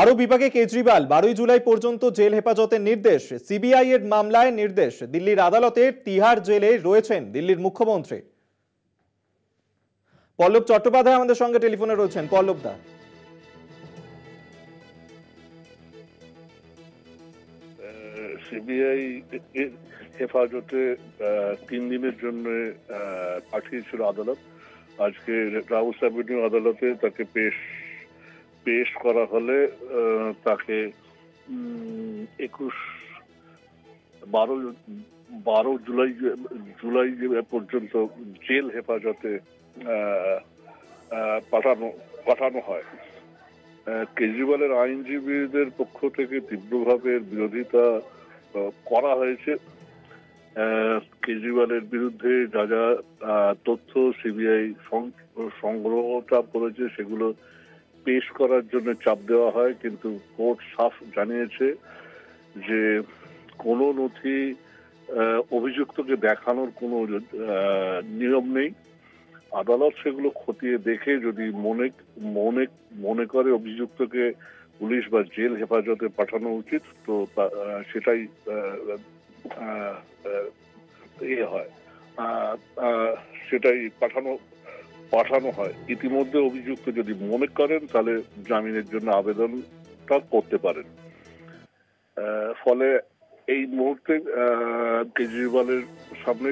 আরও বিপাকে কেজরিওয়াল 12 জুলাই পর্যন্ত জেল হেফাজতের নির্দেশ। সিবিআই এর মামলায় নির্দেশ। দিল্লির আদালতে তিহার জেলে রয়েছেন দিল্লির মুখ্যমন্ত্রী। পল্লব চট্টোপাধ্যায় আমাদের সঙ্গে টেলিফোনে রয়েছেন। পল্লব দা, সিবিআই হেফাজতে 3 দিনের জন্য পাঠিয়েছিল আদালত। আজকে রাউস অ্যাভিনিউ আদালতে তাকে পেশ করা হলে তাকে 12 জুলাই পর্যন্ত জেল হেফাজতে পাঠানো হয়। কেজরিওয়ালের আইনজীবীদের পক্ষ থেকে তীব্রভাবে বিরোধিতা করা হয়েছে। কেজরিওয়ালের বিরুদ্ধে যা যা তথ্য সিবিআই সংগ্রহটা করেছে সেগুলো পেশ করার জন্য চাপ দেওয়া হয়, কিন্তু কোর্ট সাফ জানিয়েছে যে কোনো নথি অভিযুক্তকে দেখানোর কোনো নিয়ম নেই। আদালত সেগুলো খতিয়ে দেখে যদি মনে করে অভিযুক্তকে পুলিশ বা জেল হেফাজতে পাঠানো উচিত, তো সেটাই হয়, সেটাই পাঠানো হয়। ইতিমধ্যে অভিযুক্ত যদি মনে করেন তাহলে জামিনের জন্য আবেদনটা করতে পারেন। ফলে এই মুহূর্তে কেজরিওয়ালের সামনে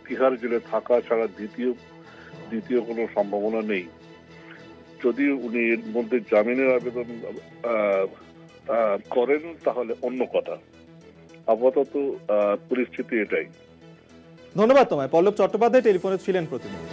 তিহার জেলে থাকা ছাড়া দ্বিতীয় কোনো সম্ভাবনা নেই। যদি উনি এর মধ্যে জামিনের আবেদন করেন তাহলে অন্য কথা। আপাতত পরিস্থিতি এটাই। ধন্যবাদ তোমায়। পল্লব চট্টোপাধ্যায় টেলিফোনে ছিলেন প্রতিনিধি।